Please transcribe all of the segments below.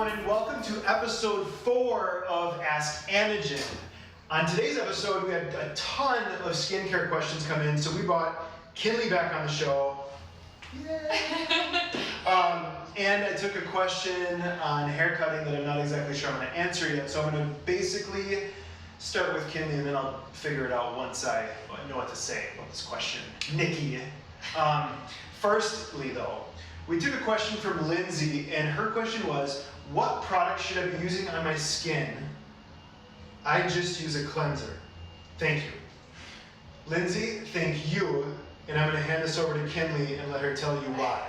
everyone, and welcome to episode 4 of Ask Anagen. On today's episode, we had a ton of skincare questions come in, so we brought Kinley back on the show. Yay! And I took a question on haircutting that I'm not exactly sure I'm going to answer yet, so I'm going to basically start with Kinley, and then I'll figure it out once I know what to say about this question. Nikki. Firstly, though, we took a question from Lindsay, and her question was, what product should I be using on my skin? I just use a cleanser. Thank you. Lindsay, thank you, and I'm going to hand this over to Kinley and let her tell you why.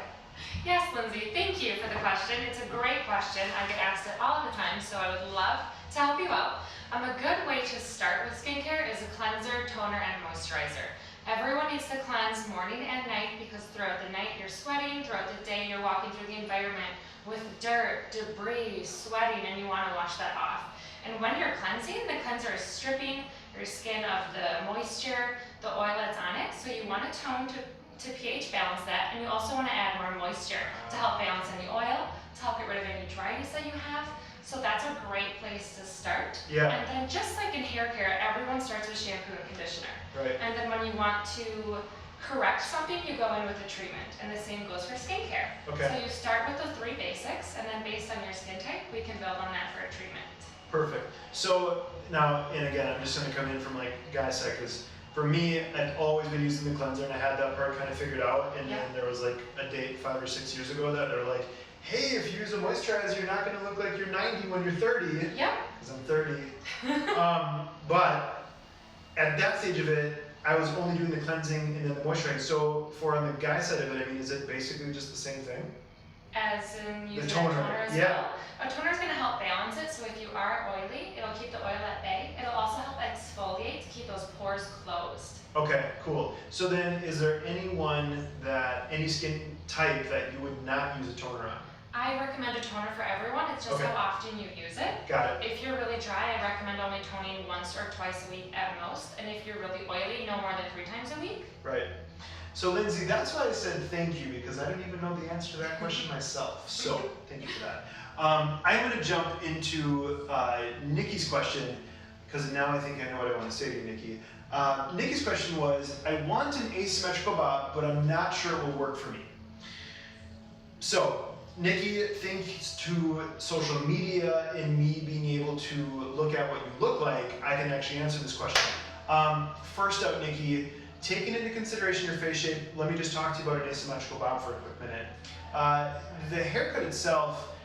Yes, Lindsay, thank you for the question. It's a great question. I get asked it all the time, so I would love to help you out. A good way to start with skincare is a cleanser, toner, and moisturizer. Everyone needs to cleanse morning and night because throughout the night you're sweating, throughout the day you're walking through the environment with dirt, debris, sweating, and you want to wash that off. And when you're cleansing, the cleanser is stripping your skin of the moisture, the oil that's on it, so you want to tone to pH balance that, and you also want to add more moisture to help balance any oil, to help get rid of any dryness that you have. So that's a great place to start. Yeah. And then just like in hair care, everyone starts with shampoo and conditioner. Right. And then when you want to correct something, you go in with a treatment. And the same goes for skincare. Okay. So you start with the 3 basics, and then based on your skin type, we can build on that for a treatment. Perfect. So now, and again, I'm just going to come in from like guy side, because for me, I've always been using the cleanser, and I had that part kind of figured out. And then there was like a date 5 or 6 years ago that they were like, hey, if you use a moisturizer, you're not going to look like you're 90 when you're 30. Yep. Because I'm 30. But at that stage of it, I was only doing the cleansing and then the moisturizing. So for on the guy side of it, I mean, is it basically just the same thing? As in using the toner as well. A toner is going to help balance it, so if you are oily, it'll keep the oil at bay. It'll also help exfoliate to keep those pores closed. Okay, cool. So then is there any skin type that you would not use a toner on? I recommend a toner for everyone. It's just how often you use it. Got it. If you're really dry, I recommend only toning once or twice a week at most. And if you're really oily, no more than 3 times a week. Right. So Lindsay, that's why I said thank you, because I didn't even know the answer to that question myself. So thank you for that. I'm going to jump into Nikki's question, because now I think I know what I want to say to you, Nikki. Nikki's question was, I want an asymmetrical bob, but I'm not sure it will work for me. So, Nikki, thanks to social media and me being able to look at what you look like, I can actually answer this question. First up, Nikki, taking into consideration your face shape, let me just talk to you about an asymmetrical bob for a quick minute. The haircut itself,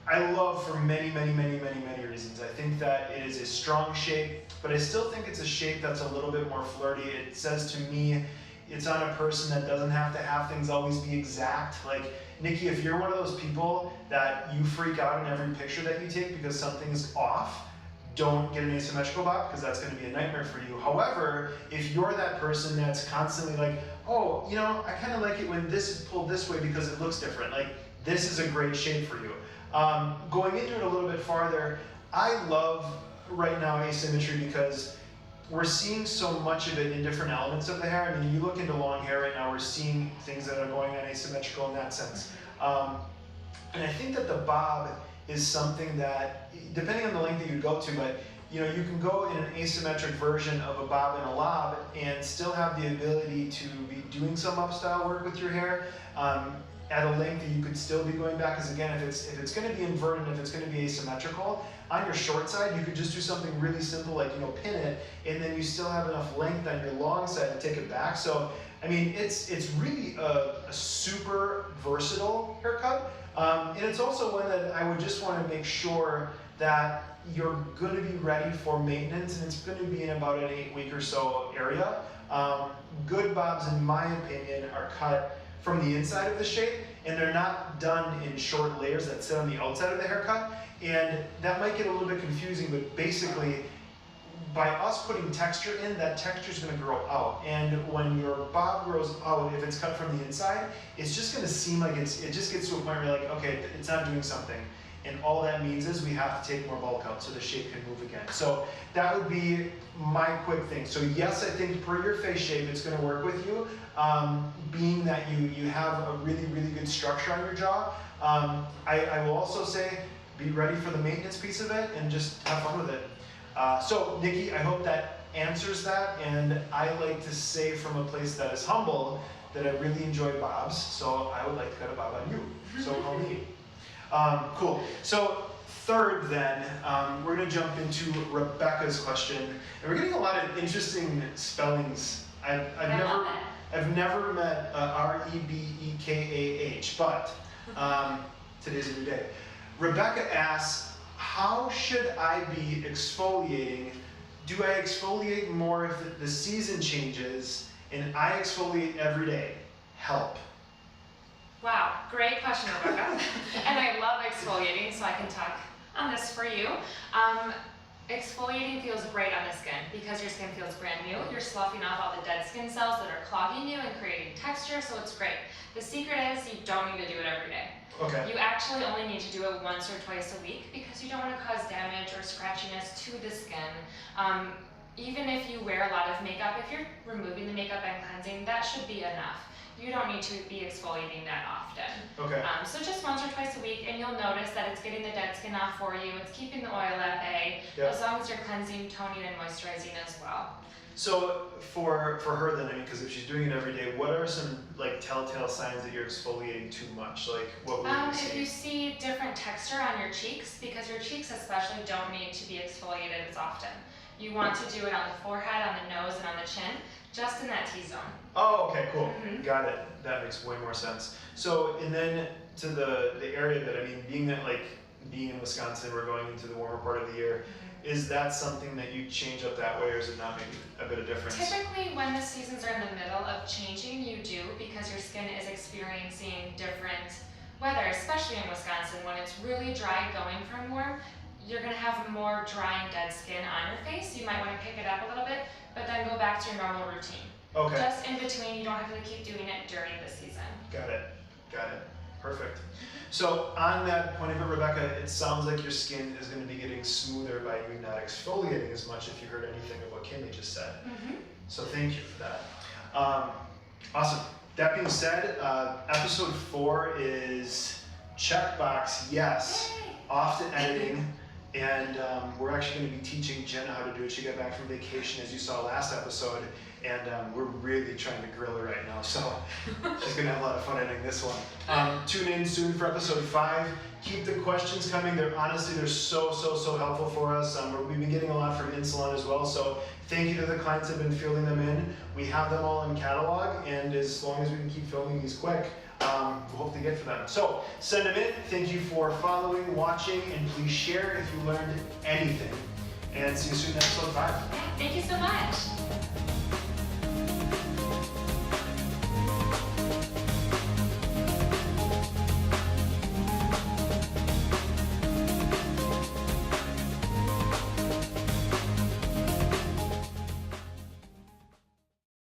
I love for many reasons. I think that it is a strong shape, but I still think it's a shape that's a little bit more flirty. It says to me, it's on a person that doesn't have to have things always be exact. Like, Nikki, if you're one of those people that you freak out in every picture that you take because something's off, don't get an asymmetrical bob, because that's going to be a nightmare for you. However, if you're that person that's constantly like, oh, you know, I kind of like it when this is pulled this way because it looks different. Like, this is a great shape for you. Going into it a little bit farther, I love right now asymmetry because we're seeing so much of it in different elements of the hair. I mean, you look into long hair right now, we're seeing things that are going on asymmetrical in that sense. And I think that the bob is something that, depending on the length that you go to, but you know, you can go in an asymmetric version of a bob and a lob and still have the ability to be doing some up style work with your hair at a length that you could still be going back. Because again, if it's going to be inverted, if it's going to be asymmetrical, on your short side, you could just do something really simple like, you know, pin it, and then you still have enough length on your long side to take it back. So, I mean, it's really a super versatile haircut. And it's also one that I would just want to make sure that you're going to be ready for maintenance, and it's going to be in about an 8-week or so area. Good bobs, in my opinion, are cut from the inside of the shape, and they're not done in short layers that sit on the outside of the haircut. And that might get a little bit confusing, but basically, by us putting texture in, that texture is going to grow out. And when your bob grows out, if it's cut from the inside, it's just going to seem like it just gets to a point where you're like, okay, it's not doing something. And all that means is we have to take more bulk out so the shape can move again. So that would be my quick thing. So yes, I think per your face shape, it's going to work with you, being that you have a really good structure on your jaw. I will also say, be ready for the maintenance piece of it and just have fun with it. So Nikki, I hope that answers that, and I like to say from a place that is humble that I really enjoy bobs, so I would like to cut a bob on you, so call me. Cool. So third then, we're going to jump into Rebecca's question, and we're getting a lot of interesting spellings. I've never met Rebekah, but today's a new day. Rebecca asks, how should I be exfoliating? Do I exfoliate more if the season changes and I exfoliate every day? Help. Wow, great question, Rebecca. And I love exfoliating, so I can talk on this for you. Exfoliating feels great on the skin because your skin feels brand new. You're sloughing off all the dead skin cells that are clogging you and creating texture, so it's great. The secret is you don't need to do it every day. Okay. You actually only need to do it once or twice a week because you don't want to cause damage or scratchiness to the skin. Even if you wear a lot of makeup, if you're removing the makeup and cleansing, that should be enough. You don't need to be exfoliating that often. Okay. So just once or twice a week, and you'll notice that it's getting the dead skin off for you. It's keeping the oil at bay, Yep. as long as you're cleansing, toning, and moisturizing as well. So for her then, I mean, because if she's doing it every day, what are some like telltale signs that you're exfoliating too much? Like what would you If you see? see different texture on your cheeks, because your cheeks especially don't need to be exfoliated as often. You want to do it on the forehead, on the nose, and on the chin, just in that T-zone. Oh, okay, cool. Mhm. Got it. That makes way more sense. So, and then to the area that, I mean, being in Wisconsin, we're going into the warmer part of the year, is that something that you change up that way, or is it not making a bit of difference? Typically, when the seasons are in the middle of changing, you do, because your skin is experiencing different weather, especially in Wisconsin. When it's really dry going from warm, you're going to have more dry and dead skin on your face. You might want to pick it up a little bit, but then go back to your normal routine. Okay. Just in between, you don't have to keep doing it during the season. Got it. Perfect. So on that point of it, Rebecca, it sounds like your skin is going to be getting smoother by you not exfoliating as much if you heard anything of what Kimmy just said. So thank you for that. Awesome. That being said, episode 4 is checkbox yes, Yay. off to editing. And we're actually going to be teaching Jenna how to do it. She got back from vacation, as you saw last episode, and we're really trying to grill her right now. So she's going to have a lot of fun editing this one. Tune in soon for episode 5. Keep the questions coming. They're so helpful for us. We've been getting a lot from Salon as well. So thank you to the clients that have been filling them in. We have them all in catalog, and as long as we can keep filming these quick, we'll hope to get to them. So send them in. Thank you for following, watching, and please share if you learned anything. And see you soon in episode 5. Thank you so much.